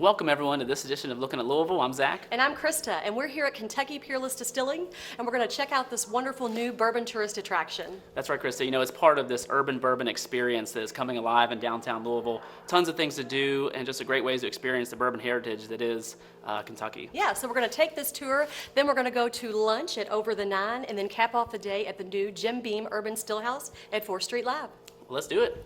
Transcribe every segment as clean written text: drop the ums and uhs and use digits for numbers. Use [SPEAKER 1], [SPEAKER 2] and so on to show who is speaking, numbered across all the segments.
[SPEAKER 1] Welcome everyone to this edition of Lookin at Louisville. I'm Zach.
[SPEAKER 2] And I'm Krista, and we're here at Kentucky Peerless Distilling, and we're going to check out this wonderful new bourbon tourist attraction.
[SPEAKER 1] That's right, Krista. You know, it's part of this urban bourbon experience that is coming alive in downtown Louisville. Tons of things to do, and just a great ways to experience the bourbon heritage that is Kentucky.
[SPEAKER 2] Yeah, so we're going to take this tour, then we're going to go to lunch at Over the Nine, and then cap off the day at the new Jim Beam Urban Stillhouse at 4th Street Lab.
[SPEAKER 1] Well, let's do it.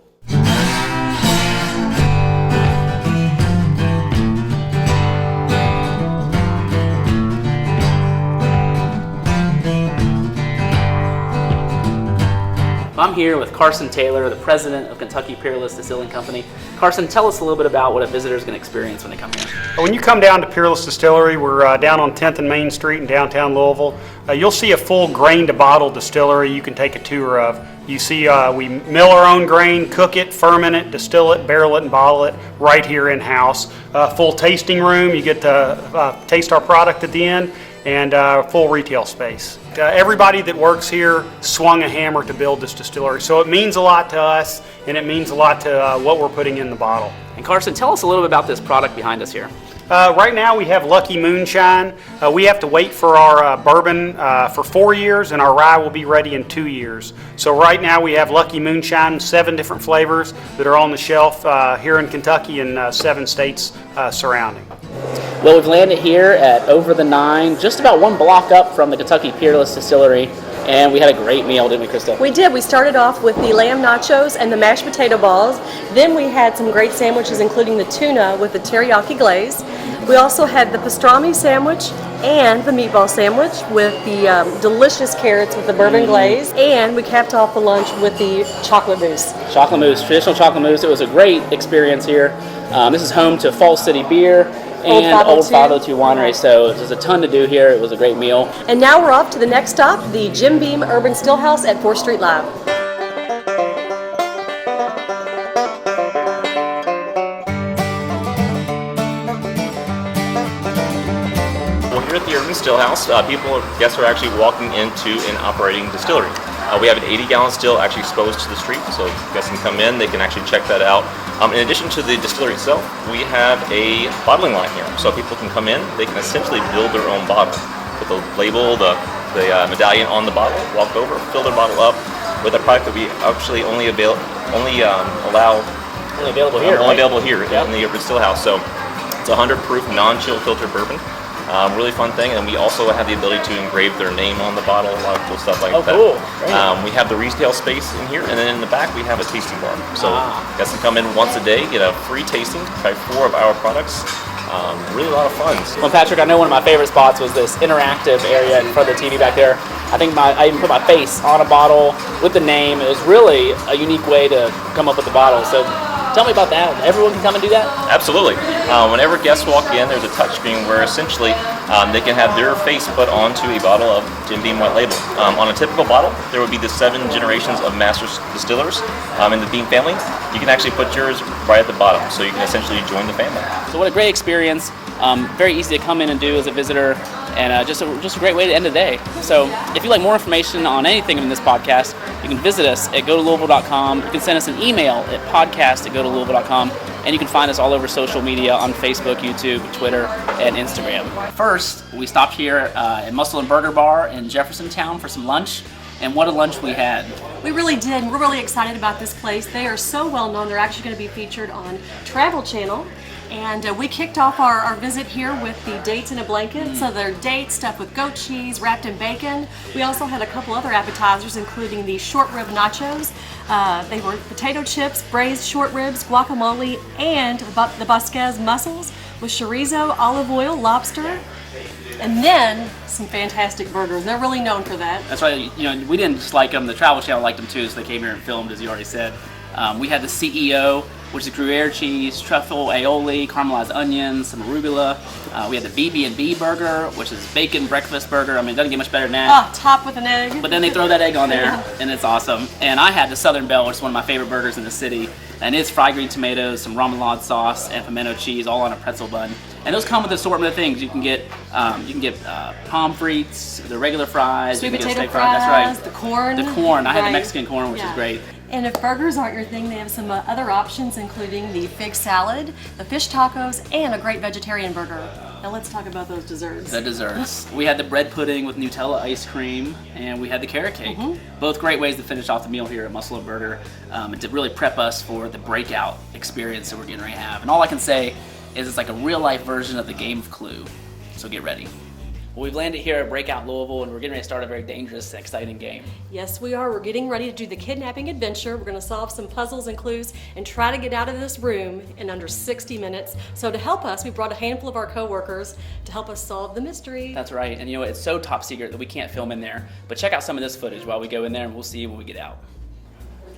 [SPEAKER 1] I'm here with Carson Taylor, the president of Kentucky Peerless Distilling Company. Carson, tell us a little bit about what a visitor is going to experience when they come here.
[SPEAKER 3] When you come down to Peerless Distillery, we're down on 10th and Main Street in downtown Louisville. You'll see a full grain-to-bottle distillery you can take a tour of. You see we mill our own grain, cook it, ferment it, distill it, barrel it, and bottle it right here in-house. Full tasting room, you get to taste our product at the end, and full retail space. Everybody that works here swung a hammer to build this distillery, so it means a lot to us, and it means a lot to what we're putting in the bottle.
[SPEAKER 1] And Carson, tell us a little bit about this product behind us here.
[SPEAKER 3] Right now we have Lucky Moonshine. We have to wait for our bourbon for 4 years, and our rye will be ready in 2 years. So right now we have Lucky Moonshine, 7 different flavors that are on the shelf here in Kentucky and 7 states surrounding.
[SPEAKER 1] Well, we've landed here at Over the Nine, just about 1 block up from the Kentucky Peerless Distillery, and we had a great meal, didn't we, Krista?
[SPEAKER 2] We did. We started off with the lamb nachos and the mashed potato balls. Then we had some great sandwiches, including the tuna with the teriyaki glaze. We also had the pastrami sandwich and the meatball sandwich with the delicious carrots with the bourbon glaze. And we capped off the lunch with the chocolate mousse.
[SPEAKER 1] Chocolate mousse, traditional chocolate mousse. It was a great experience here. This is home to Falls City Beer and Old 502 Winery, so there's a ton to do here. It was a great meal.
[SPEAKER 2] And now we're off to the next stop, the Jim Beam Urban Stillhouse at 4th Street Lab.
[SPEAKER 4] Well, here at the Urban Stillhouse, guests are actually walking into an operating distillery. We have an 80-gallon still actually exposed to the street, so guests can come in, they can actually check that out. In addition to the distillery itself, we have a bottling line here, so people can come in, they can essentially build their own bottle. Put the label, the medallion on the bottle, walk over, fill their bottle up with a product that we actually only available here in the Urban Stillhouse. So it's a 100 proof, non-chill filtered bourbon. Really fun thing, and we also have the ability to engrave their name on the bottle, a lot of cool stuff like that.
[SPEAKER 1] Cool.
[SPEAKER 4] We have the retail space in here, and then in the back we have a tasting bar. So guests can come in once a day, get a free tasting, try 4 of our products. Really a lot of fun.
[SPEAKER 1] Well, Patrick, I know one of my favorite spots was this interactive area in front of the TV back there. I think I even put my face on a bottle with the name. It was really a unique way to come up with the bottle. So tell me about that. Everyone can come and do that?
[SPEAKER 4] Absolutely. Whenever guests walk in, there's a touch screen where essentially they can have their face put onto a bottle of Jim Beam White Label. On a typical bottle, there would be the 7 generations of master distillers in the Beam family. You can actually put yours right at the bottom, so you can essentially join the family.
[SPEAKER 1] So what a great experience. Very easy to come in and do as a visitor, and just a great way to end the day. So if you'd like more information on anything in this podcast, you can visit us at gotolouisville.com. You can send us an email at podcast@gotolouisville.com, and you can find us all over social media on Facebook, YouTube, Twitter, and Instagram. First, we stopped here at Muscle and Burger Bar in Jefferson Town for some lunch, and what a lunch we had.
[SPEAKER 2] We really did, and we're really excited about this place. They are so well known. They're actually going to be featured on Travel Channel. And we kicked off our visit here with the dates in a blanket. So they're dates stuffed with goat cheese, wrapped in bacon. We also had a couple other appetizers, including the short rib nachos. They were potato chips, braised short ribs, guacamole, and the Vasquez mussels with chorizo, olive oil, lobster, and then some fantastic burgers. They're really known for that.
[SPEAKER 1] That's right. You know, we didn't just like them. The Travel Channel liked them too, so they came here and filmed, as you already said. We had the CEO, which is Gruyere cheese, truffle aioli, caramelized onions, some arugula. We had the BB&B burger, which is bacon breakfast burger. I mean, it doesn't get much better than that.
[SPEAKER 2] Topped with an egg.
[SPEAKER 1] But then they throw that egg on there, and it's awesome. And I had the Southern Belle, which is one of my favorite burgers in the city. And it's fried green tomatoes, some remoulade sauce, and pimento cheese, all on a pretzel bun. And those come with an assortment of things. You can get pommes frites, the regular fries,
[SPEAKER 2] sweet
[SPEAKER 1] you can
[SPEAKER 2] potato
[SPEAKER 1] get steak
[SPEAKER 2] fries,
[SPEAKER 1] fries. That's right.
[SPEAKER 2] the corn.
[SPEAKER 1] The corn. I had the Mexican corn, which is great.
[SPEAKER 2] And if burgers aren't your thing, they have some other options, including the fig salad, the fish tacos, and a great vegetarian burger. Now let's talk about those desserts.
[SPEAKER 1] The desserts. We had the bread pudding with Nutella ice cream, and we had the carrot cake. Both great ways to finish off the meal here at Muscle and Burger, and to really prep us for the breakout experience that we're getting ready to have. And all I can say is it's like a real-life version of the game of Clue. So get ready. Well, we've landed here at Breakout Louisville, and we're getting ready to start a very dangerous and exciting game.
[SPEAKER 2] Yes, we are. We're getting ready to do the kidnapping adventure. We're going to solve some puzzles and clues and try to get out of this room in under 60 minutes. So to help us, we brought a handful of our coworkers to help us solve the mystery.
[SPEAKER 1] That's right, and you know, it's so top secret that we can't film in there. But check out some of this footage while we go in there, and we'll see you when we get out.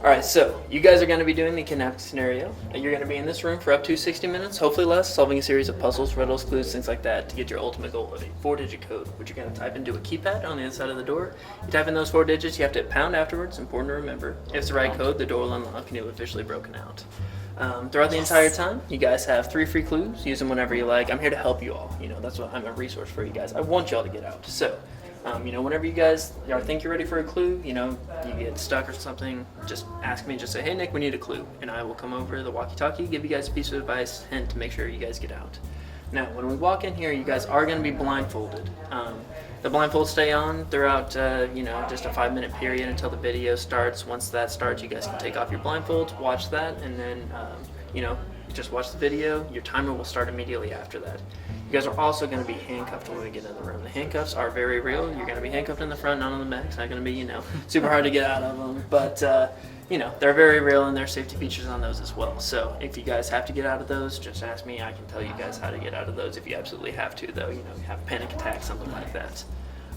[SPEAKER 5] Alright, so you guys are going to be doing the kidnapping scenario. You're going to be in this room for up to 60 minutes, hopefully less, solving a series of puzzles, riddles, clues, things like that to get your ultimate goal of a 4-digit code, which you're going to type into a keypad on the inside of the door. You type in those 4 digits, you have to hit pound afterwards, important to remember. If it's the right code, the door will unlock and you'll officially broken out. Throughout the entire time, you guys have 3 free clues. Use them whenever you like. I'm here to help you all. You know, that's what I'm a resource for you guys. I want y'all to get out. So, whenever you guys think you're ready for a clue, you get stuck or something, just ask me, just say, hey Nick, we need a clue. And I will come over the walkie-talkie, give you guys a piece of advice, and to make sure you guys get out. Now, when we walk in here, you guys are going to be blindfolded. The blindfolds stay on throughout, just a 5-minute period until the video starts. Once that starts, you guys can take off your blindfolds, watch that, and then, just watch the video. Your timer will start immediately after that. You guys are also going to be handcuffed when we get in the room. The handcuffs are very real. You're going to be handcuffed in the front, not on the back. It's not going to be, super hard to get out of them. But, they're very real, and there are safety features on those as well. So if you guys have to get out of those, just ask me. I can tell you guys how to get out of those if you absolutely have to, though. You have a panic attack, something like that.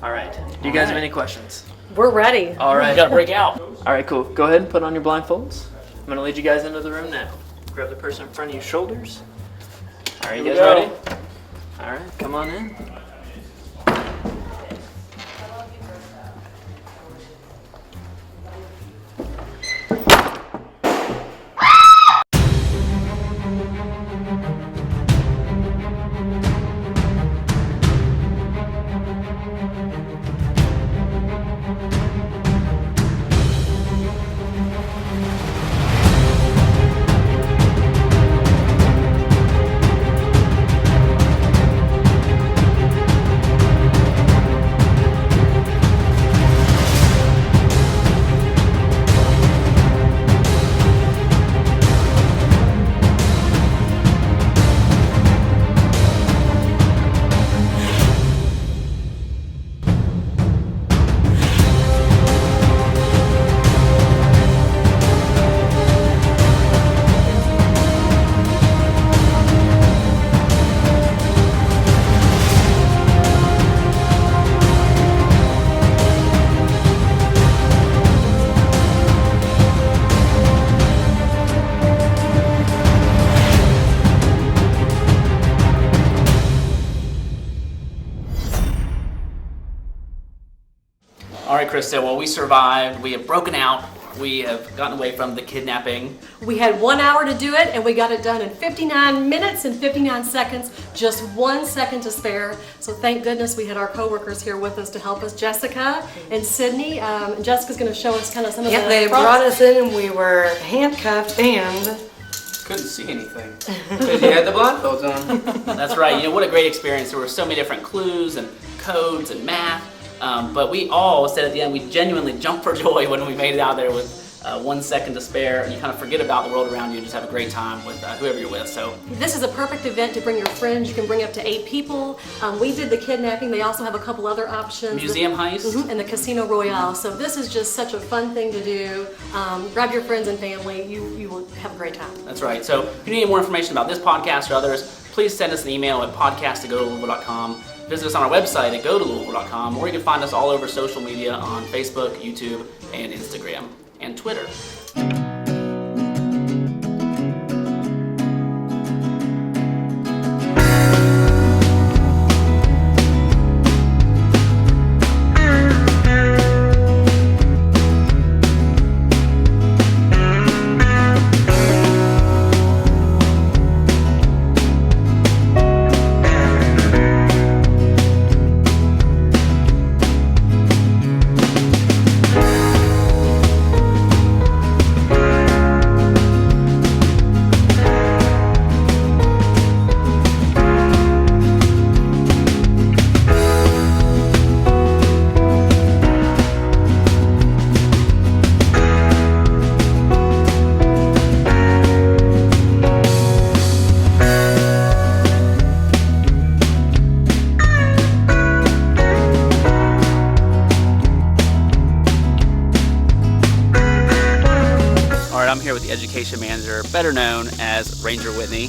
[SPEAKER 5] All right. Do you guys have any questions?
[SPEAKER 2] We're ready.
[SPEAKER 5] All right.
[SPEAKER 1] We gotta break out.
[SPEAKER 5] All right, cool. Go ahead and put on your blindfolds. I'm going to lead you guys into the room now. Grab the person in front of your shoulders. All right, you guys ready? All right, come on in.
[SPEAKER 1] All right, Krista, well, we survived. We have broken out. We have gotten away from the kidnapping.
[SPEAKER 2] We had 1 hour to do it, and we got it done in 59 minutes and 59 seconds, just 1 second to spare. So thank goodness we had our coworkers here with us to help us, Jessica and Sydney. Jessica's going to show us kind of some of the
[SPEAKER 6] they brought us in and we were handcuffed and
[SPEAKER 7] couldn't see anything because you had the blindfolds on.
[SPEAKER 1] That's right. What a great experience. There were so many different clues and codes and math. But we all said at the end, we genuinely jumped for joy when we made it out there with 1 second to spare, and you kind of forget about the world around you and just have a great time with whoever you're with. So
[SPEAKER 2] this is a perfect event to bring your friends. You can bring up to 8 people. We did the kidnapping. They also have a couple other options.
[SPEAKER 1] Museum heist.
[SPEAKER 2] And the Casino Royale. So this is just such a fun thing to do. Grab your friends and family. You will have a great time.
[SPEAKER 1] That's right. So if you need more information about this podcast or others, please send us an email at podcast@gotolouisville.com. Visit us on our website at gotolouisville.com, or you can find us all over social media on Facebook, YouTube, and Instagram, and Twitter. location manager, better known as Ranger Whitney.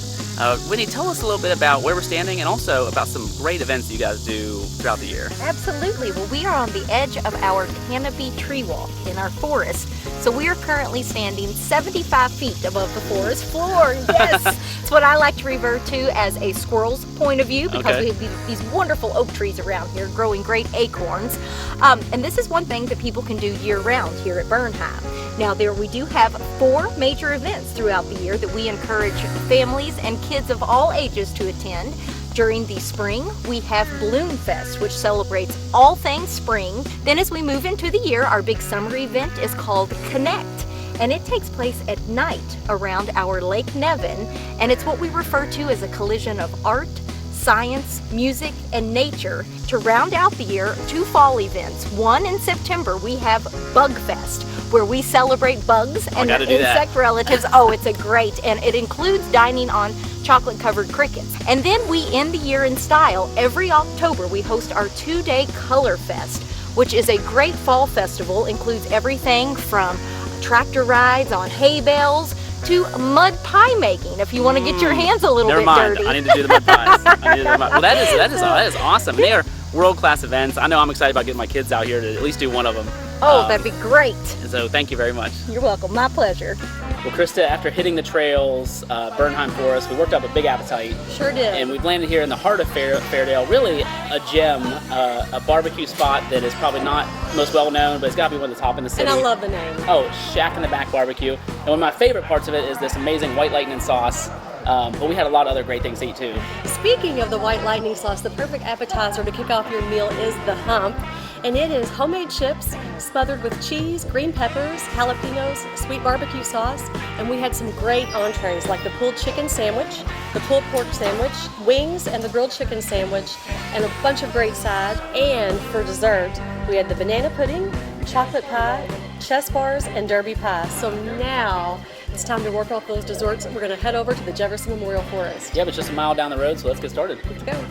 [SPEAKER 1] Whitney, tell us a little bit about where we're standing and also about some great events you guys do throughout the year.
[SPEAKER 8] Absolutely. Well, we are on the edge of our canopy tree walk in our forest. So we are currently standing 75 feet above the forest floor. Yes, it's what I like to refer to as a squirrel's point of view, because we have these wonderful oak trees around here growing great acorns. And this is one thing that people can do year-round here at Bernheim. Now, we do have 4 major events throughout the year that we encourage families and kids of all ages to attend. During the spring, we have Balloon Fest, which celebrates all things spring. Then as we move into the year, our big summer event is called Connect, and it takes place at night around our Lake Nevin, and it's what we refer to as a collision of art, science, music, and nature. To round out the year, 2 fall events. One in September, we have Bug Fest, where we celebrate bugs and their insect relatives. Oh, it's a great, and it includes dining on chocolate-covered crickets. And then we end the year in style. Every October, we host our 2-day Color Fest, which is a great fall festival. Includes everything from tractor rides on hay bales to mud pie making, if you want to get your hands a little bit dirty.
[SPEAKER 1] I need to do the mud pies. Well, that is awesome. They are world-class events. I know I'm excited about getting my kids out here to at least do one of them.
[SPEAKER 8] Oh, that'd be great.
[SPEAKER 1] So thank you very much.
[SPEAKER 8] You're welcome. My pleasure.
[SPEAKER 1] Well, Krista, after hitting the trails, Bernheim Forest, we worked up a big appetite.
[SPEAKER 2] Sure did.
[SPEAKER 1] And we've landed here in the heart of Fairdale, really a gem, a barbecue spot that is probably not most well known, but it's got to be one of the top in the city.
[SPEAKER 2] And I love the name.
[SPEAKER 1] Oh, Shack in the Back Barbecue. And one of my favorite parts of it is this amazing White Lightning sauce. But we had a lot of other great things to eat too. Speaking
[SPEAKER 2] of the White Lightning sauce, the perfect appetizer to kick off your meal is the hump. And it is homemade chips smothered with cheese, green peppers, jalapenos, sweet barbecue sauce. And we had some great entrees like the pulled chicken sandwich, the pulled pork sandwich, wings, and the grilled chicken sandwich, and a bunch of great sides. And for dessert, we had the banana pudding, chocolate pie, chess bars, and derby pie. So now it's time to work off those desserts. We're going to head over to the Jefferson Memorial Forest.
[SPEAKER 1] Yeah, but just a mile down the road, so let's get started.
[SPEAKER 2] Let's go.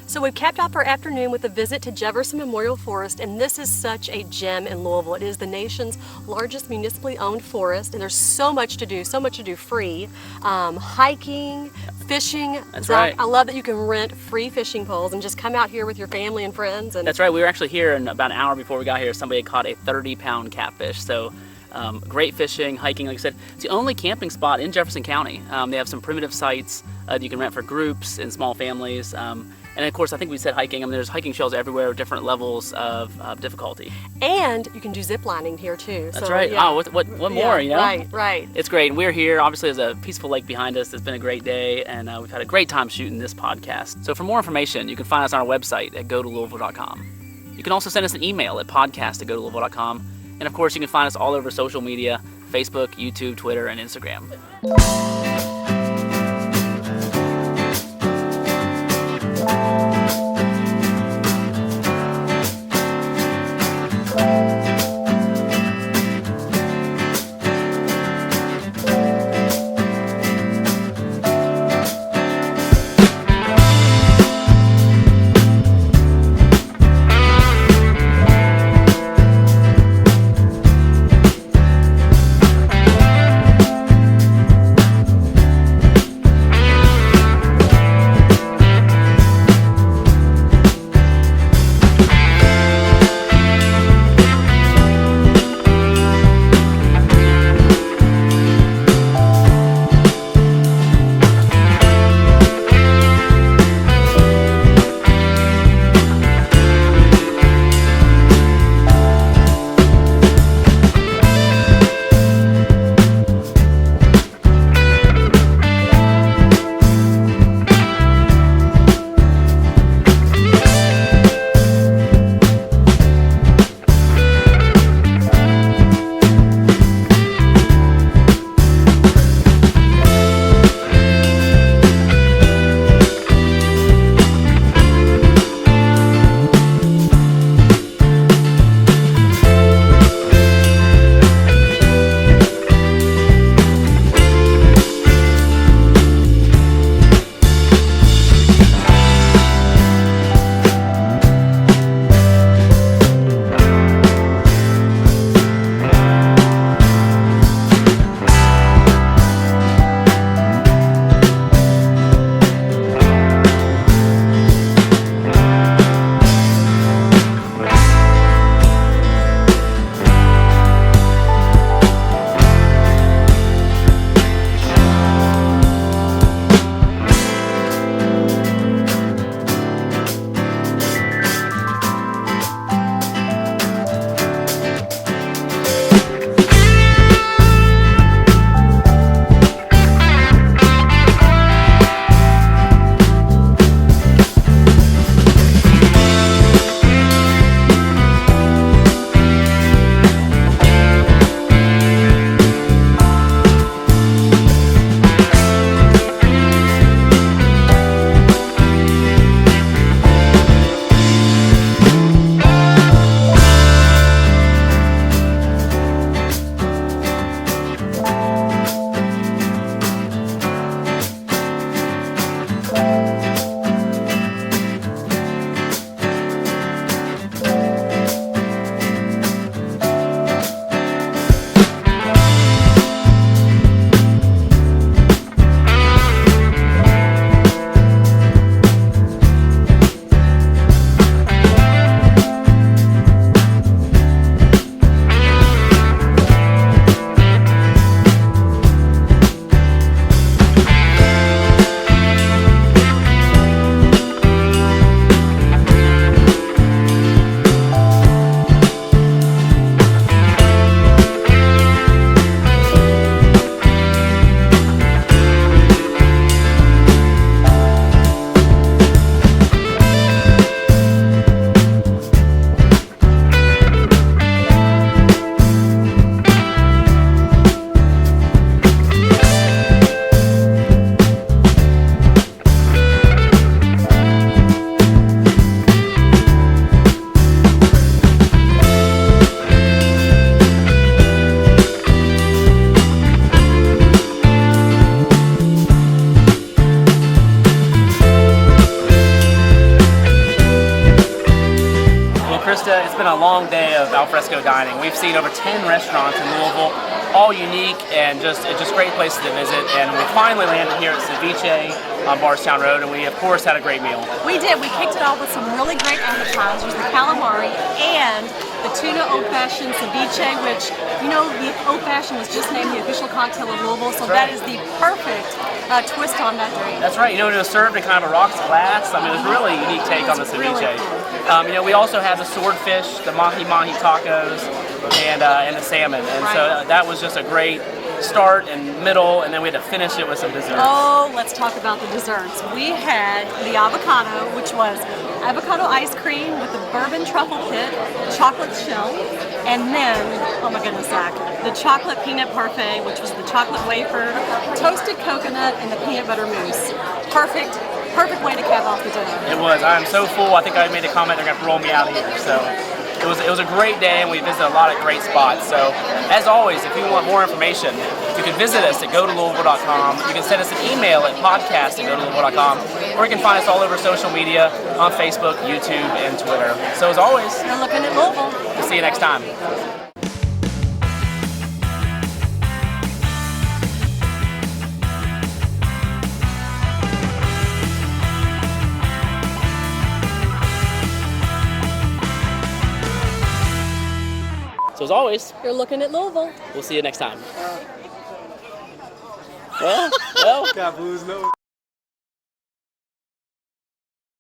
[SPEAKER 2] So we've capped off our afternoon with a visit to Jefferson Memorial Forest, and this is such a gem in Louisville. It is the nation's largest municipally owned forest, and there's so much to do free. Hiking, fishing.
[SPEAKER 1] That's right.
[SPEAKER 2] I love that you can rent free fishing poles and just come out here with your family and friends. And
[SPEAKER 1] that's right. We were actually here, and about an hour before we got here, somebody had caught a 30-pound catfish. So great fishing, hiking. Like I said, it's the only camping spot in Jefferson County. They have some primitive sites that you can rent for groups and small families. And of course, I think we said hiking. I mean, there's hiking trails everywhere, different levels of difficulty.
[SPEAKER 2] And you can do zip lining here too.
[SPEAKER 1] That's right. Yeah. Oh, what more, you know?
[SPEAKER 2] Right.
[SPEAKER 1] It's great. And we're here. Obviously, there's a peaceful lake behind us. It's been a great day, and we've had a great time shooting this podcast. So for more information, you can find us on our website at gotolouisville.com. You can also send us an email at podcast@gotolouisville.com. And of course, you can find us all over social media, Facebook, YouTube, Twitter, and Instagram. long day of alfresco dining. We've seen over 10 restaurants in Louisville, all unique and just great places to visit. And we finally landed here at Ceviche on Bardstown Road, and we of course had a great meal.
[SPEAKER 2] We did. We kicked it off with some really great appetizers, the calamari and the tuna old-fashioned ceviche, which, you know, the old-fashioned was just named the official cocktail of Louisville, so that is the perfect twist on that drink.
[SPEAKER 1] That's right. You know, it was served in kind of a rocks glass. I mean, it was really a unique take on the ceviche.
[SPEAKER 2] Really cool.
[SPEAKER 1] You know, we also had the swordfish, the mahi-mahi tacos, and the salmon. And so that was just a great start and middle, and then we had to finish it with some desserts.
[SPEAKER 2] Oh, let's talk about the desserts. We had the avocado, which was avocado ice cream with the bourbon truffle pit, chocolate shell, and then, oh my goodness, Zach, the chocolate peanut parfait, which was the chocolate wafer, toasted coconut, and the peanut butter mousse. Perfect way to cap off the dinner.
[SPEAKER 1] It was. I'm so full. I think I made a comment they're going to roll me out of here. So it was a great day, and we visited a lot of great spots. So as always, if you want more information, you can visit us at gotolouisville.com. You can send us an email at podcast@gotolouisville.com, or you can find us all over social media on Facebook, YouTube, and Twitter. So as always,
[SPEAKER 2] You're looking at Louisville.
[SPEAKER 1] we'll see you next time. So as always,
[SPEAKER 2] You're looking at Louisville.
[SPEAKER 1] we'll see you next time. Well.
[SPEAKER 7] Got blues nose.